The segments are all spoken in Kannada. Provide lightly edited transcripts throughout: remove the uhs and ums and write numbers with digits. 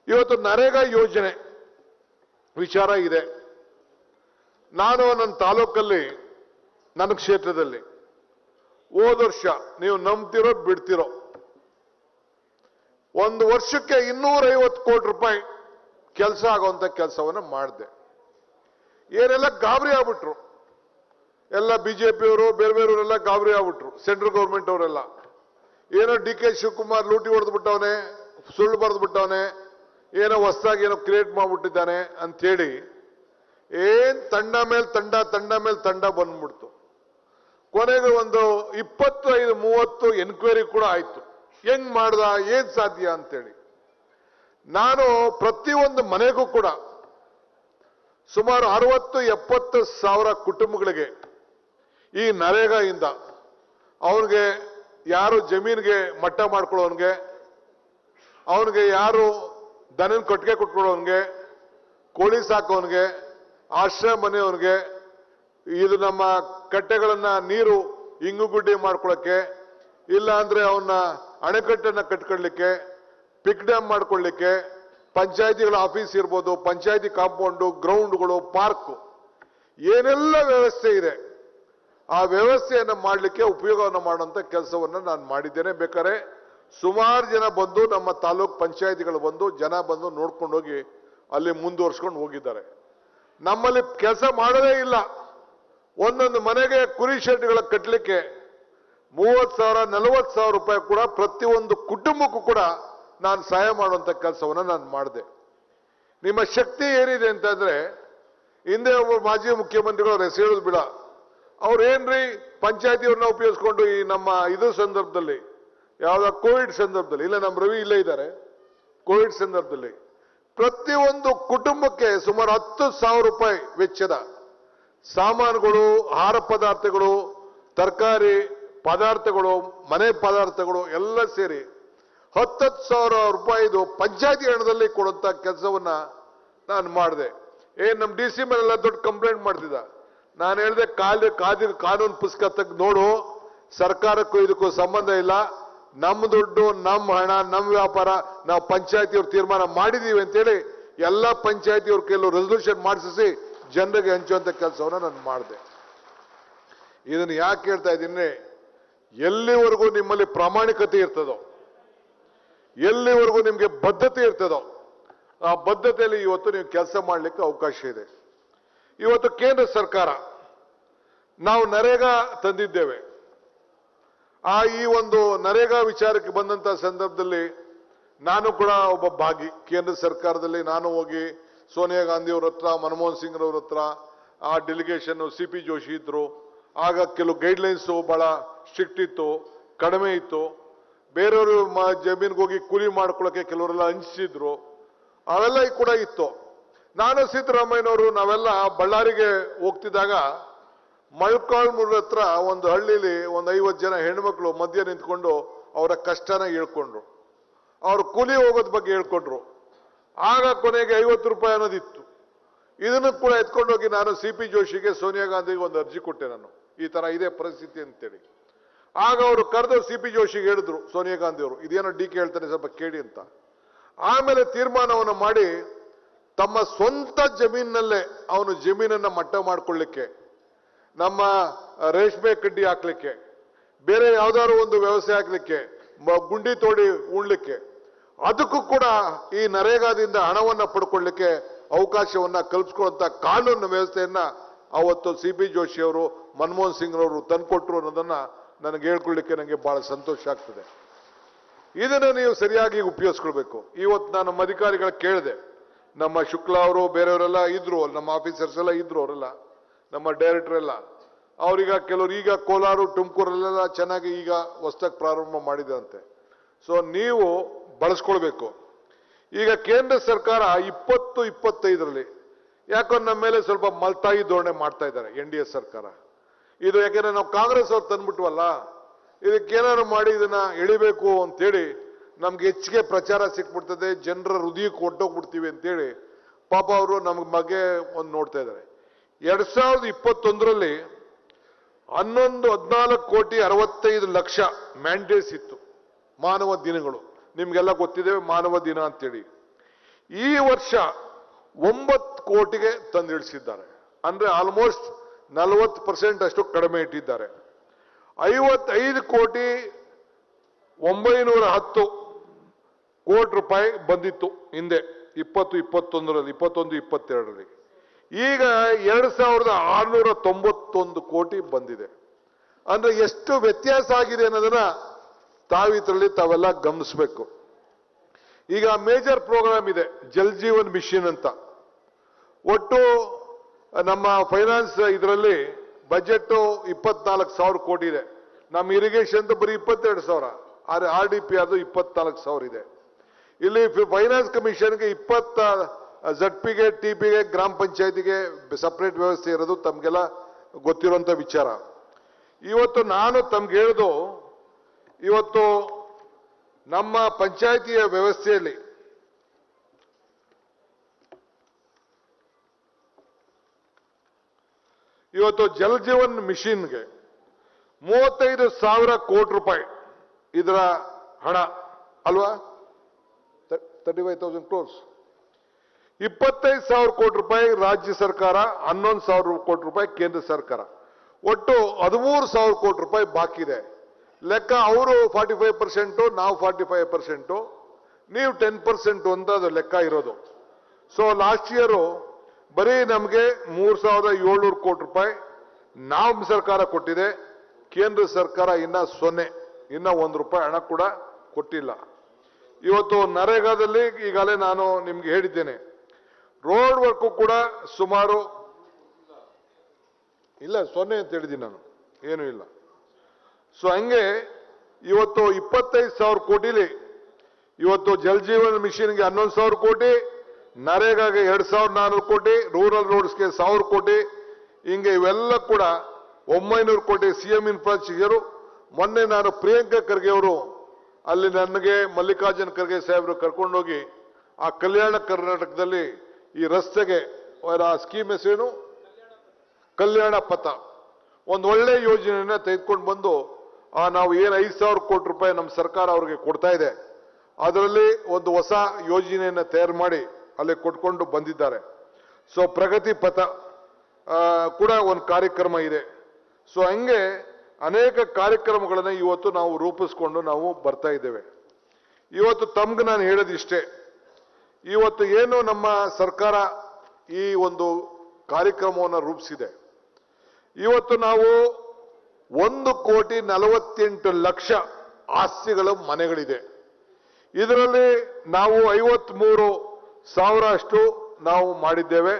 ಇವತ್ತು ನರೇಗಾ ಯೋಜನೆ ವಿಚಾರ ಇದೆ. ನಾನು ನನ್ನ ತಾಲೂಕಲ್ಲಿ ನನ್ನ ಕ್ಷೇತ್ರದಲ್ಲಿ ಹೋದ ವರ್ಷ ನೀವು ನಂಬ್ತಿರೋ ಬಿಡ್ತಿರೋ ಒಂದು ವರ್ಷಕ್ಕೆ 250 ಕೋಟಿ ರೂಪಾಯಿ ಕೆಲಸ ಆಗುವಂತ ಕೆಲಸವನ್ನ ಮಾಡಿದೆ. ಏನೆಲ್ಲ ಗಾಬರಿ ಆಗ್ಬಿಟ್ರು, ಎಲ್ಲ ಬಿಜೆಪಿಯವರು ಬೇರೆ ಬೇರೆಯವರೆಲ್ಲ ಗಾಬರಿ ಆಗ್ಬಿಟ್ರು, ಸೆಂಟ್ರಲ್ ಗೌರ್ಮೆಂಟ್ ಅವರೆಲ್ಲ. ಏನೋ ಡಿ.ಕೆ. ಶಿವಕುಮಾರ್ ಲೂಟಿ ಹೊಡೆದು ಬಿಟ್ಟವನೆ, ಸುಳ್ಳು ಬರೆದು ಬಿಟ್ಟವನೆ, ಏನೋ ಹೊಸದಾಗಿ ಏನೋ ಕ್ರಿಯೇಟ್ ಮಾಡ್ಬಿಟ್ಟಿದ್ದಾನೆ ಅಂತೇಳಿ ತಂಡ ಮೇಲೆ ತಂಡ ಬಂದ್ಬಿಡ್ತು. ಕೊನೆಗೆ ಒಂದು 25-30 ಎನ್ಕ್ವೈರಿ ಕೂಡ ಆಯ್ತು. ಹೆಂಗ್ ಮಾಡ್ದ, ಏನ್ ಸಾಧ್ಯ ಅಂತೇಳಿ. ನಾನು ಪ್ರತಿಯೊಂದು ಮನೆಗೂ ಕೂಡ ಸುಮಾರು 60-70 ಸಾವಿರ ಕುಟುಂಬಗಳಿಗೆ ಈ ನರೇಗಾ ಇಂದ ಅವನಿಗೆ ಯಾರು ಜಮೀನಿಗೆ ಮಟ್ಟ ಮಾಡ್ಕೊಳ್ಳೋನ್ಗೆ, ಅವನಿಗೆ ಯಾರು ದನನ ಕೊಟ್ಟಿಗೆ ಕೊಟ್ಕೊಳ್ಳೋನ್ಗೆ, ಕೋಳಿ ಸಾಕೋನ್ಗೆ, ಆಶ್ರಯ ಮನೆಯವನಿಗೆ, ಇದು ನಮ್ಮ ಕಟ್ಟೆಗಳನ್ನ ನೀರು ಇಂಗುಗುಡ್ಡಿ ಮಾಡ್ಕೊಳ್ಳಕ್ಕೆ, ಇಲ್ಲ ಅಂದ್ರೆ ಅವನ್ನ ಅಣೆಕಟ್ಟನ್ನ ಕಟ್ಕೊಳ್ಳಿಕ್ಕೆ, ಪಿಕ್ ಡ್ಯಾಮ್ ಮಾಡ್ಕೊಳ್ಳಿಕ್ಕೆ, ಪಂಚಾಯತಿಗಳ ಆಫೀಸ್ ಇರ್ಬೋದು, ಪಂಚಾಯತಿ ಕಾಂಪೌಂಡು, ಗ್ರೌಂಡ್ಗಳು, ಪಾರ್ಕ್, ಏನೆಲ್ಲ ವ್ಯವಸ್ಥೆ ಇದೆ ಆ ವ್ಯವಸ್ಥೆಯನ್ನು ಮಾಡಲಿಕ್ಕೆ ಉಪಯೋಗವನ್ನು ಮಾಡುವಂತ ಕೆಲಸವನ್ನ ನಾನು ಮಾಡಿದ್ದೇನೆ. ಬೇಕಾದ್ರೆ ಸುಮಾರು ಜನ ಬಂದು ನಮ್ಮ ತಾಲೂಕ್ ಪಂಚಾಯತಿಗಳು ಬಂದು ಜನ ಬಂದು ನೋಡ್ಕೊಂಡು ಹೋಗಿ ಅಲ್ಲಿ ಮುಂದುವರ್ಸ್ಕೊಂಡು ಹೋಗಿದ್ದಾರೆ. ನಮ್ಮಲ್ಲಿ ಕೆಲಸ ಮಾಡೋದೇ ಇಲ್ಲ. ಒಂದೊಂದು ಮನೆಗೆ ಕುರಿ ಶೆಡ್ಗಳ ಕಟ್ಟಲಿಕ್ಕೆ 30,000-40,000 ರೂಪಾಯಿ ಕೂಡ ಪ್ರತಿಯೊಂದು ಕುಟುಂಬಕ್ಕೂ ಕೂಡ ನಾನು ಸಹಾಯ ಮಾಡುವಂತ ಕೆಲಸವನ್ನ ನಾನು ಮಾಡಿದೆ. ನಿಮ್ಮ ಶಕ್ತಿ ಏನಿದೆ ಅಂತಂದ್ರೆ, ಹಿಂದೆ ಒಬ್ಬ ಮಾಜಿ ಮುಖ್ಯಮಂತ್ರಿಗಳು ಅವ್ರ ಹೆಸರು ಹೇಳೋದು ಬಿಡ, ಅವ್ರೇನ್ರಿ ಪಂಚಾಯತಿಯವ್ರನ್ನ ಉಪಯೋಗಿಸ್ಕೊಂಡು ಈ ನಮ್ಮ ಇದು ಸಂದರ್ಭದಲ್ಲಿ, ಯಾವ್ದ ಕೋವಿಡ್ ಸಂದರ್ಭದಲ್ಲಿ, ಇಲ್ಲ ನಮ್ಮ ರವಿ ಇಲ್ಲೇ ಇದ್ದಾರೆ, ಕೋವಿಡ್ ಸಂದರ್ಭದಲ್ಲಿ ಪ್ರತಿಯೊಂದು ಕುಟುಂಬಕ್ಕೆ ಸುಮಾರು 10,000 ರೂಪಾಯಿ ವೆಚ್ಚದ ಸಾಮಾನುಗಳು, ಆಹಾರ ಪದಾರ್ಥಗಳು, ತರಕಾರಿ ಪದಾರ್ಥಗಳು, ಮನೆ ಪದಾರ್ಥಗಳು ಎಲ್ಲ ಸೇರಿ 10,000 ರೂಪಾಯಿದು ಪಂಚಾಯತಿ ಹಣದಲ್ಲಿ ಕೊಡುವಂತ ಕೆಲಸವನ್ನ ನಾನು ಮಾಡಿದೆ. ನಮ್ಮ ಡಿ ಸಿ ಮೇಲೆಲ್ಲ ದೊಡ್ಡ ಕಂಪ್ಲೇಂಟ್ ಮಾಡ್ತಿದ್ದ. ನಾನು ಹೇಳಿದೆ, ಕಾನೂನು ಪುಸ್ತಕ ತೆಗೆದು ನೋಡು, ಸರ್ಕಾರಕ್ಕೂ ಇದಕ್ಕೂ ಸಂಬಂಧ ಇಲ್ಲ, ನಮ್ಮ ದುಡ್ಡು, ನಮ್ಮ ಹಣ, ನಮ್ಮ ವ್ಯಾಪಾರ, ನಾವು ಪಂಚಾಯತಿಯವ್ರು ತೀರ್ಮಾನ ಮಾಡಿದೀವಿ ಅಂತೇಳಿ ಎಲ್ಲ ಪಂಚಾಯತಿಯವ್ರ ಕೆಲವು ರೆಸಲ್ಯೂಷನ್ ಮಾಡಿಸಿ ಜನರಿಗೆ ಹಂಚುವಂತ ಕೆಲಸವನ್ನ ನಾನು ಮಾಡಿದೆ. ಇದನ್ನು ಯಾಕೆ ಹೇಳ್ತಾ ಇದ್ದೀನಿ, ಎಲ್ಲಿವರೆಗೂ ನಿಮ್ಮಲ್ಲಿ ಪ್ರಾಮಾಣಿಕತೆ ಇರ್ತದೋ, ಎಲ್ಲಿವರೆಗೂ ನಿಮ್ಗೆ ಬದ್ಧತೆ ಇರ್ತದೋ, ಆ ಬದ್ಧತೆಯಲ್ಲಿ ಇವತ್ತು ನೀವು ಕೆಲಸ ಮಾಡಲಿಕ್ಕೆ ಅವಕಾಶ ಇದೆ. ಇವತ್ತು ಕೇಂದ್ರ ಸರ್ಕಾರ ನಾವು ನರೇಗಾ ತಂದಿದ್ದೇವೆ. ಈ ಒಂದು ನರೇಗಾ ವಿಚಾರಕ್ಕೆ ಬಂದಂತ ಸಂದರ್ಭದಲ್ಲಿ ನಾನು ಕೂಡ ಒಬ್ಬ ಭಾಗಿ. ಕೇಂದ್ರ ಸರ್ಕಾರದಲ್ಲಿ ನಾನು ಹೋಗಿ ಸೋನಿಯಾ ಗಾಂಧಿ ಅವ್ರ ಹತ್ರ, ಮನಮೋಹನ್ ಸಿಂಗ್ ಅವ್ರ ಹತ್ರ, ಆ ಡೆಲಿಗೇಷನ್ CP ಜೋಶಿ ಇದ್ರು. ಆಗ ಕೆಲವು ಗೈಡ್ಲೈನ್ಸ್ ಬಹಳ ಸ್ಟ್ರಿಕ್ಟ್ ಇತ್ತು, ಕಡಿಮೆ ಇತ್ತು. ಬೇರೆಯವರು ಜಮೀನ್ಗೆ ಹೋಗಿ ಕೂಲಿ ಮಾಡ್ಕೊಳ್ಳೋಕೆ ಕೆಲವರೆಲ್ಲ ಹಂಚಿದ್ರು, ಅವೆಲ್ಲ ಕೂಡ ಇತ್ತು. ನಾನು ಸಿದ್ದರಾಮಯ್ಯನವರು ನಾವೆಲ್ಲ ಬಳ್ಳಾರಿಗೆ ಹೋಗ್ತಿದ್ದಾಗ ಮೊಳಕಾಲ್ಮೂರು ಹತ್ರ ಒಂದು ಹಳ್ಳಿಲಿ ಒಂದು 50 ಜನ ಹೆಣ್ಮಕ್ಳು ಮಧ್ಯ ನಿಂತ್ಕೊಂಡು ಅವರ ಕಷ್ಟನ ಹೇಳ್ಕೊಂಡ್ರು, ಅವ್ರ ಕೂಲಿ ಹೋಗೋದ್ ಬಗ್ಗೆ ಹೇಳ್ಕೊಂಡ್ರು. ಆಗ ಕೊನೆಗೆ 50 ರೂಪಾಯಿ ಅನ್ನೋದಿತ್ತು. ಇದನ್ನು ಕೂಡ ಎತ್ಕೊಂಡೋಗಿ ನಾನು CP ಜೋಶಿಗೆ, ಸೋನಿಯಾ ಗಾಂಧಿಗೆ ಒಂದು ಅರ್ಜಿ ಕೊಟ್ಟೆ, ನಾನು ಈ ತರ ಇದೆ ಪರಿಸ್ಥಿತಿ ಅಂತೇಳಿ. ಆಗ ಅವರು ಕರೆದು CP ಜೋಶಿಗೆ ಹೇಳಿದ್ರು, ಸೋನಿಯಾ ಗಾಂಧಿ ಅವರು, ಇದೇನೋ DK ಹೇಳ್ತಾನೆ ಸ್ವಲ್ಪ ಕೇಳಿ ಅಂತ. ಆಮೇಲೆ ತೀರ್ಮಾನವನ್ನು ಮಾಡಿ ತಮ್ಮ ಸ್ವಂತ ಜಮೀನಲ್ಲೇ ಅವನು ಜಮೀನನ್ನ ಮಟ್ಟ ಮಾಡ್ಕೊಳ್ಳಿಕ್ಕೆ, ನಮ್ಮ ರೇಷ್ಮೆ ಕಡ್ಡಿ ಹಾಕ್ಲಿಕ್ಕೆ, ಬೇರೆ ಯಾವ್ದಾದ್ರು ಒಂದು ವ್ಯವಸಾಯ ಹಾಕ್ಲಿಕ್ಕೆ, ಗುಂಡಿ ತೋಡಿ ಉಣ್ಲಿಕ್ಕೆ, ಅದಕ್ಕೂ ಕೂಡ ಈ ನರೇಗಾದಿಂದ ಹಣವನ್ನ ಪಡ್ಕೊಳ್ಳಿಕ್ಕೆ ಅವಕಾಶವನ್ನ ಕಲ್ಪಿಸ್ಕೊಳ್ಳುವಂತ ಕಾನೂನು ವ್ಯವಸ್ಥೆಯನ್ನ ಅವತ್ತು CP ಜೋಶಿ ಅವರು, ಮನಮೋಹನ್ ಸಿಂಗ್ ಅವರು ತಂದ್ಕೊಟ್ರು ಅನ್ನೋದನ್ನ ನನಗೆ ಹೇಳ್ಕೊಳ್ಳಿಕ್ಕೆ ನನಗೆ ಬಹಳ ಸಂತೋಷ ಆಗ್ತದೆ. ಇದನ್ನ ನೀವು ಸರಿಯಾಗಿ ಉಪಯೋಗಿಸ್ಕೊಳ್ಬೇಕು. ಇವತ್ತು ನಾನು ನಮ್ಮ ಅಧಿಕಾರಿಗಳ ಕೇಳಿದೆ, ನಮ್ಮ ಶುಕ್ಲಾ ಅವರು ಬೇರೆಯವರೆಲ್ಲ ಇದ್ರು, ನಮ್ಮ ಆಫೀಸರ್ಸ್ ಎಲ್ಲ ಇದ್ರು, ಅವರೆಲ್ಲ ನಮ್ಮ ಡೈರೆಕ್ಟರ್ ಎಲ್ಲ, ಅವ್ರೀಗ ಕೆಲವರು ಈಗ ಕೋಲಾರ ತುಮಕೂರಲ್ಲೆಲ್ಲ ಚೆನ್ನಾಗಿ ಈಗ ಹೊಸದಾಗಿ ಪ್ರಾರಂಭ ಮಾಡಿದಂತೆ. ಸೊ ನೀವು ಬಳಸ್ಕೊಳ್ಬೇಕು. ಈಗ ಕೇಂದ್ರ ಸರ್ಕಾರ 2025ರಲ್ಲಿ ಯಾಕೋ ನಮ್ಮ ಮೇಲೆ ಸ್ವಲ್ಪ ಮಲ್ತಾಯಿ ಧೋರಣೆ ಮಾಡ್ತಾ ಇದ್ದಾರೆ NDA ಸರ್ಕಾರ. ಇದು ಯಾಕೆಂದ್ರೆ ನಾವು ಕಾಂಗ್ರೆಸ್ ಅವ್ರು ತಂದ್ಬಿಟ್ವಲ್ಲ, ಇದಕ್ಕೇನಾದ್ರು ಮಾಡಿ ಇದನ್ನ ಎಳಿಬೇಕು ಅಂತೇಳಿ ನಮ್ಗೆ ಹೆಚ್ಚಿಗೆ ಪ್ರಚಾರ ಸಿಕ್ಬಿಡ್ತದೆ, ಜನರ ಹೃದಯಕ್ಕೆ ಹೊಟ್ಟೋಗ್ಬಿಡ್ತೀವಿ ಅಂತೇಳಿ ಪಾಪ ಅವರು ನಮ್ಗೆ ಬಗ್ಗೆ ಒಂದು ನೋಡ್ತಾ ಇದ್ದಾರೆ. 2021ರಲ್ಲಿ 14,65,00,000 ಮ್ಯಾಂಡೇಟ್ಸ್ ಇತ್ತು, ಮಾನವ ದಿನಗಳು. ನಿಮ್ಗೆಲ್ಲ ಗೊತ್ತಿದೆ ಮಾನವ ದಿನ ಅಂತೇಳಿ. ಈ ವರ್ಷ 9 ಕೋಟಿಗೆ ತಂದಿಳಿಸಿದ್ದಾರೆ. ಅಂದ್ರೆ ಆಲ್ಮೋಸ್ಟ್ 40% ಅಷ್ಟು ಕಡಿಮೆ ಇಟ್ಟಿದ್ದಾರೆ. 55 ಕೋಟಿ 910 ಕೋಟಿ ರೂಪಾಯಿ ಬಂದಿತ್ತು ಹಿಂದೆ 2021ರಲ್ಲಿ 21-22ರಲ್ಲಿ. ಈಗ 2691 ಕೋಟಿ ಬಂದಿದೆ. ಅಂದ್ರೆ ಎಷ್ಟು ವ್ಯತ್ಯಾಸ ಆಗಿದೆ ಅನ್ನೋದನ್ನ ತಾವೆಲ್ಲ ಗಮನಿಸಬೇಕು. ಈಗ ಮೇಜರ್ ಪ್ರೋಗ್ರಾಮ್ ಇದೆ ಜಲ್ ಜೀವನ್ ಮಿಷನ್ ಅಂತ. ಒಟ್ಟು ನಮ್ಮ ಫೈನಾನ್ಸ್ ಇದರಲ್ಲಿ ಬಜೆಟ್ 24,000 ಕೋಟಿ ಇದೆ. ನಮ್ಮ ಇರಿಗೇಷನ್ ಬರೀ 22,000, ಆದ್ರೆ RDP ಅದು 24,000 ಇದೆ. ಇಲ್ಲಿ ಫೈನಾನ್ಸ್ ಕಮಿಷನ್ಗೆ 20 ZPಗೆ TPಗೆ ಗ್ರಾಮ ಪಂಚಾಯತಿಗೆ ಸಪರೇಟ್ ವ್ಯವಸ್ಥೆ ಇರೋದು ತಮ್ಗೆಲ್ಲ ಗೊತ್ತಿರುವಂತ ವಿಚಾರ. ಇವತ್ತು ನಾನು ತಮ್ಗೆ ಹೇಳೋದು, ಇವತ್ತು ನಮ್ಮ ಪಂಚಾಯತಿಯ ವ್ಯವಸ್ಥೆಯಲ್ಲಿ ಇವತ್ತು ಜಲ್ ಜೀವನ್ ಮಿಷನ್ಗೆ 35,000 ಕೋಟಿ ರೂಪಾಯಿ ಇದರ ಹಣ ಅಲ್ವಾ, 35,000 crores. 25,000 ಕೋಟಿ ರೂಪಾಯಿ ರಾಜ್ಯ ಸರ್ಕಾರ, 11,000 ಕೋಟಿ ರೂಪಾಯಿ ಕೇಂದ್ರ ಸರ್ಕಾರ, ಒಟ್ಟು 13,000 ಕೋಟಿ ರೂಪಾಯಿ ಬಾಕಿ ಇದೆ. ಲೆಕ್ಕ ಅವರು 45%, ನಾವು 45%, ನೀವು 10% ಅಂತ ಅದು ಲೆಕ್ಕ ಇರೋದು. ಸೊ ಲಾಸ್ಟ್ ಇಯರು ಬರೀ ನಮಗೆ 3,700 ಕೋಟಿ ರೂಪಾಯಿ ನಾವು ಸರ್ಕಾರ ಕೊಟ್ಟಿದೆ. ಕೇಂದ್ರ ಸರ್ಕಾರ ಇನ್ನ 0, ಇನ್ನ 1 ರೂಪಾಯಿ ಹಣ ಕೂಡ ಕೊಟ್ಟಿಲ್ಲ. ಇವತ್ತು ನರೇಗಾದಲ್ಲಿ ಈಗಾಗಲೇ ನಾನು ನಿಮ್ಗೆ ಹೇಳಿದ್ದೇನೆ, ರೋಡ್ ವರ್ಕ್ ಕೂಡ ಸುಮಾರು ಇಲ್ಲ, 0 ಅಂತ ಹೇಳಿದ್ದೀನಿ ನಾನು, ಏನೂ ಇಲ್ಲ. ಸೊ ಹಂಗೆ ಇವತ್ತು 25,000 ಕೋಟಿಲಿ ಇವತ್ತು ಜಲ್ ಜೀವನ್ ಮಿಷನ್ಗೆ 11,000 ಕೋಟಿ, ನರೇಗಾಗೆ 2,400 ಕೋಟಿ, ರೂರಲ್ ರೋಡ್ಸ್ಗೆ 1,000 ಕೋಟಿ, ಹಿಂಗೆ ಇವೆಲ್ಲ ಕೂಡ 900 ಕೋಟಿ CM ಇನ್ಫ್ರಾಸ್ಟ್ರಕ್ಚರ್. ಮೊನ್ನೆ ನಾನು ಪ್ರಿಯಾಂಕಾ ಖರ್ಗೆ ಅವರು ಅಲ್ಲಿ ನನಗೆ ಮಲ್ಲಿಕಾರ್ಜುನ್ ಖರ್ಗೆ ಸಾಹೇಬರು ಕರ್ಕೊಂಡೋಗಿ ಆ ಕಲ್ಯಾಣ ಕರ್ನಾಟಕದಲ್ಲಿ ಈ ರಸ್ತೆಗೆ ಆ ಸ್ಕೀಮ್ ಹೆಸರೇನು, ಕಲ್ಯಾಣ ಪಥ, ಒಂದು ಒಳ್ಳೆ ಯೋಜನೆಯನ್ನ ತೆಗೆದುಕೊಂಡು ಬಂದು ನಾವು ಏನು 5,000 ಕೋಟಿ ರೂಪಾಯಿ ನಮ್ಮ ಸರ್ಕಾರ ಅವ್ರಿಗೆ ಕೊಡ್ತಾ ಇದೆ, ಅದರಲ್ಲಿ ಒಂದು ಹೊಸ ಯೋಜನೆಯನ್ನ ತಯಾರು ಮಾಡಿ ಅಲ್ಲಿ ಕೊಟ್ಕೊಂಡು ಬಂದಿದ್ದಾರೆ. ಸೊ ಪ್ರಗತಿ ಪಥ ಕೂಡ ಒಂದು ಕಾರ್ಯಕ್ರಮ ಇದೆ. ಸೊ ಹಂಗೆ ಅನೇಕ ಕಾರ್ಯಕ್ರಮಗಳನ್ನ ಇವತ್ತು ನಾವು ರೂಪಿಸ್ಕೊಂಡು ನಾವು ಬರ್ತಾ ಇದ್ದೇವೆ. ಇವತ್ತು ತಮ್ಗೆ ನಾನು ಹೇಳೋದಿಷ್ಟೇ, ಇವತ್ತು ಏನು ನಮ್ಮ ಸರ್ಕಾರ ಈ ಒಂದು ಕಾರ್ಯಕ್ರಮವನ್ನು ರೂಪಿಸಿದೆ, ಇವತ್ತು ನಾವು 1,48,00,000 ಆಸ್ತಿಗಳ ಮನೆಗಳಿದೆ. ಇದರಲ್ಲಿ ನಾವು 53,000 ಅಷ್ಟು ನಾವು ಮಾಡಿದ್ದೇವೆ,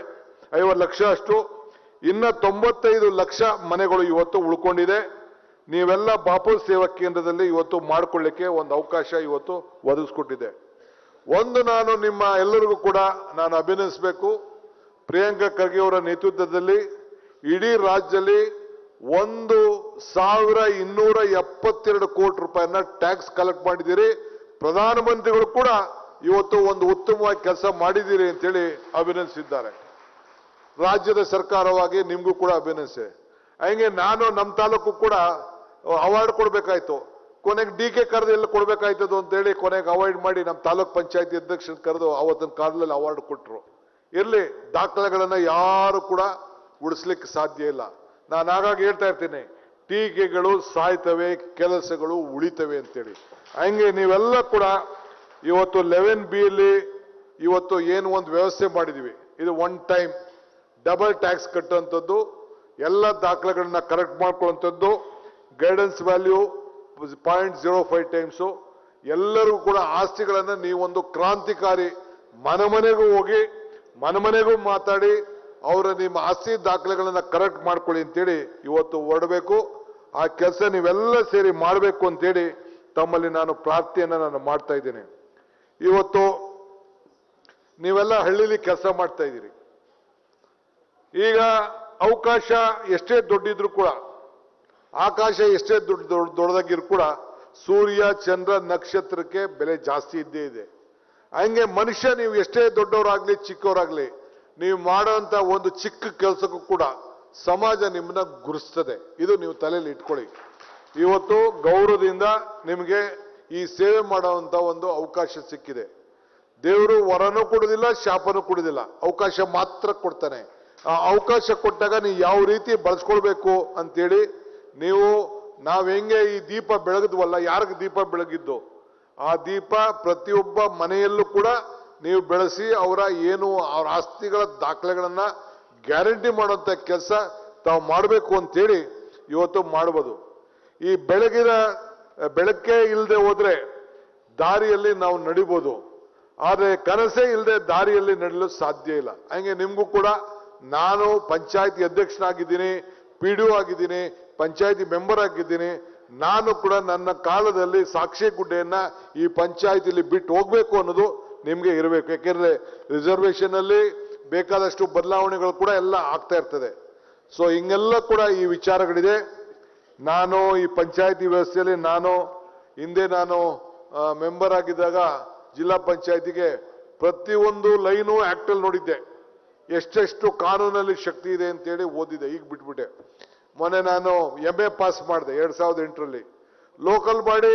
50 ಲಕ್ಷ ಅಷ್ಟು. ಇನ್ನ 95 ಲಕ್ಷ ಮನೆಗಳು ಇವತ್ತು ಉಳ್ಕೊಂಡಿದೆ. ನೀವೆಲ್ಲ ಬಾಪು ಸೇವಾ ಕೇಂದ್ರದಲ್ಲಿ ಇವತ್ತು ಮಾಡ್ಕೊಳ್ಳಿಕ್ಕೆ ಒಂದು ಅವಕಾಶ ಇವತ್ತು ಒದಗಿಸ್ಕೊಟ್ಟಿದೆ. ಒಂದು ನಾನು ನಿಮ್ಮ ಎಲ್ಲರಿಗೂ ಕೂಡ ನಾನು ಅಭಿನಂದಿಸಬೇಕು. ಪ್ರಿಯಾಂಕಾ ಖರ್ಗೆ ಅವರ ನೇತೃತ್ವದಲ್ಲಿ ಇಡೀ ರಾಜ್ಯದಲ್ಲಿ 1,272 ಕೋಟಿ ರೂಪಾಯಿನ ಟ್ಯಾಕ್ಸ್ ಕಲೆಕ್ಟ್ ಮಾಡಿದ್ದೀರಿ. ಪ್ರಧಾನಮಂತ್ರಿಗಳು ಕೂಡ ಇವತ್ತು ಒಂದು ಉತ್ತಮವಾಗಿ ಕೆಲಸ ಮಾಡಿದ್ದೀರಿ ಅಂತೇಳಿ ಅಭಿನಂದಿಸಿದ್ದಾರೆ. ರಾಜ್ಯದ ಸರ್ಕಾರವಾಗಿ ನಿಮಗೂ ಕೂಡ ಅಭಿನಂದಿಸಿ. ಹಂಗೆ ನಾನು ನಮ್ಮ ತಾಲೂಕು ಕೂಡ ಅವಾರ್ಡ್ ಕೊಡ್ಬೇಕಾಯ್ತು, ಕೊನೆಗೆ DK ಕರೆದು ಎಲ್ಲ ಕೊಡ್ಬೇಕಾಯ್ತದು ಅಂತೇಳಿ ಕೊನೆಗೆ ಅವಾಯ್ಡ್ ಮಾಡಿ ನಮ್ಮ ತಾಲೂಕ್ ಪಂಚಾಯತಿ ಅಧ್ಯಕ್ಷನ ಕರೆದು ಅವತ್ತಿನ ಕಾಲದಲ್ಲಿ ಅವಾರ್ಡ್ ಕೊಟ್ಟರು. ಇರ್ಲಿ, ದಾಖಲೆಗಳನ್ನ ಯಾರು ಕೂಡ ಉಳಿಸ್ಲಿಕ್ಕೆ ಸಾಧ್ಯ ಇಲ್ಲ. ನಾನು ಹಾಗಾಗಿ ಹೇಳ್ತಾ ಇರ್ತೀನಿ, ಟೀಕೆಗಳು ಸಾಯ್ತವೆ, ಕೆಲಸಗಳು ಉಳಿತವೆ ಅಂತೇಳಿ. ಹಂಗೆ ನೀವೆಲ್ಲ ಕೂಡ ಇವತ್ತು 11B ಅಲ್ಲಿ ಇವತ್ತು ಏನು ಒಂದು ವ್ಯವಸ್ಥೆ ಮಾಡಿದೀವಿ, ಇದು 1 ಟೈಮ್ ಡಬಲ್ ಟ್ಯಾಕ್ಸ್ ಕಟ್ಟುವಂಥದ್ದು, ಎಲ್ಲ ದಾಖಲೆಗಳನ್ನ ಕರೆಕ್ಟ್ ಮಾಡ್ಕೊಳ್ಳುವಂಥದ್ದು, ಗೈಡೆನ್ಸ್ ವ್ಯಾಲ್ಯೂ 0.05 ಟೈಮ್ಸು. ಎಲ್ಲರೂ ಕೂಡ ಆಸ್ತಿಗಳನ್ನ ನೀವೊಂದು ಕ್ರಾಂತಿಕಾರಿ ಮನೆಗೂ ಹೋಗಿ ಮನೆಗೂ ಮಾತಾಡಿ ಅವರ ನಿಮ್ಮ ಆಸ್ತಿ ದಾಖಲೆಗಳನ್ನ ಕರೆಕ್ಟ್ ಮಾಡ್ಕೊಳ್ಳಿ ಅಂತೇಳಿ ಇವತ್ತು ಹೊರಡಬೇಕು. ಆ ಕೆಲಸ ನೀವೆಲ್ಲ ಸೇರಿ ಮಾಡಬೇಕು ಅಂತೇಳಿ ತಮ್ಮಲ್ಲಿ ನಾನು ಪ್ರಾರ್ಥನೆಯನ್ನ ನಾನು ಮಾಡ್ತಾ ಇದ್ದೇನೆ. ಇವತ್ತು ನೀವೆಲ್ಲ ಹಳ್ಳಿಲಿ ಕೆಲಸ ಮಾಡ್ತಾ ಇದ್ದೀರಿ. ಈಗ ಅವಕಾಶ ಎಷ್ಟೇ ದೊಡ್ಡಿದ್ರು ಕೂಡ, ಆಕಾಶ ಎಷ್ಟೇ ದೊಡ್ಡದಾಗಿದ್ರು ಕೂಡ ಸೂರ್ಯ ಚಂದ್ರ ನಕ್ಷತ್ರಕ್ಕೆ ಬೆಲೆ ಜಾಸ್ತಿ ಇದ್ದೇ ಇದೆ. ಹಂಗೆ ಮನುಷ್ಯ ನೀವು ಎಷ್ಟೇ ದೊಡ್ಡವರಾಗ್ಲಿ ಚಿಕ್ಕವರಾಗ್ಲಿ, ನೀವು ಮಾಡೋಂಥ ಒಂದು ಚಿಕ್ಕ ಕೆಲಸಕ್ಕೂ ಕೂಡ ಸಮಾಜ ನಿಮ್ಮನ್ನ ಗುರುಸ್ತದೆ. ಇದು ನೀವು ತಲೆಯಲ್ಲಿ ಇಟ್ಕೊಳ್ಳಿ. ಇವತ್ತು ಗೌರವದಿಂದ ನಿಮಗೆ ಈ ಸೇವೆ ಮಾಡುವಂತ ಒಂದು ಅವಕಾಶ ಸಿಕ್ಕಿದೆ. ದೇವರು ವರನೂ ಕೊಡುದಿಲ್ಲ, ಶಾಪನೂ ಕೊಡುದಿಲ್ಲ, ಅವಕಾಶ ಮಾತ್ರ ಕೊಡ್ತಾನೆ. ಆ ಅವಕಾಶ ಕೊಟ್ಟಾಗ ನೀವು ಯಾವ ರೀತಿ ಬಳಸ್ಕೊಳ್ಬೇಕು ಅಂತೇಳಿ ನಾವು ಹೆಂಗೆ ಈ ದೀಪ ಬೆಳಗಿದ್ವಲ್ಲ, ಯಾರಿಗೆ ದೀಪ ಬೆಳಗಿದ್ದು ಆ ದೀಪ ಪ್ರತಿಯೊಬ್ಬ ಮನೆಯಲ್ಲೂ ಕೂಡ ನೀವು ಬೆಳೆಸಿ ಅವ್ರ ಆಸ್ತಿಗಳ ದಾಖಲೆಗಳನ್ನ ಗ್ಯಾರಂಟಿ ಮಾಡುವಂತ ಕೆಲಸ ತಾವು ಮಾಡಬೇಕು ಅಂತೇಳಿ ಇವತ್ತು ಮಾಡಬಹುದು. ಈ ಬೆಳಕೆ ಇಲ್ಲದೆ ಹೋದ್ರೆ ದಾರಿಯಲ್ಲಿ ನಾವು ನಡಿಬಹುದು, ಆದ್ರೆ ಕನಸೇ ಇಲ್ಲದೆ ದಾರಿಯಲ್ಲಿ ನಡೆಯಲು ಸಾಧ್ಯ ಇಲ್ಲ. ಹಂಗೆ ನಿಮ್ಗೂ ಕೂಡ ನಾನು ಪಂಚಾಯತಿ ಅಧ್ಯಕ್ಷನಾಗಿದ್ದೀನಿ, PDO ಆಗಿದ್ದೀನಿ, ಪಂಚಾಯತಿ ಮೆಂಬರ್ ಆಗಿದ್ದೀನಿ. ನಾನು ಕೂಡ ನನ್ನ ಕಾಲದಲ್ಲಿ ಸಾಕ್ಷಿ ಗುಡ್ಡೆಯನ್ನ ಈ ಪಂಚಾಯತಿಲಿ ಬಿಟ್ಟು ಹೋಗ್ಬೇಕು ಅನ್ನೋದು ನಿಮ್ಗೆ ಇರಬೇಕು. ಯಾಕೆಂದ್ರೆ ರಿಸರ್ವೇಶನ್ ಅಲ್ಲಿ ಬೇಕಾದಷ್ಟು ಬದಲಾವಣೆಗಳು ಕೂಡ ಎಲ್ಲ ಆಗ್ತಾ ಇರ್ತದೆ. ಸೊ ಹಿಂಗೆಲ್ಲ ಕೂಡ ಈ ವಿಚಾರಗಳಿದೆ. ನಾನು ಈ ಪಂಚಾಯತಿ ವ್ಯವಸ್ಥೆಯಲ್ಲಿ ಹಿಂದೆ ಮೆಂಬರ್ ಆಗಿದ್ದಾಗ ಜಿಲ್ಲಾ ಪಂಚಾಯತಿಗೆ ಪ್ರತಿಯೊಂದು ಲೈನು ಆಕ್ಟ್ ಅಲ್ಲಿ ನೋಡಿದ್ದೆ, ಎಷ್ಟೆಷ್ಟು ಕಾನೂನಲ್ಲಿ ಶಕ್ತಿ ಇದೆ ಅಂತೇಳಿ ಓದಿದ್ದೆ. ಈಗ ಬಿಟ್ಬಿಟ್ಟೆ. ಮೊನ್ನೆ ನಾನು MA ಪಾಸ್ ಮಾಡಿದೆ 2008ರಲ್ಲಿ. Local body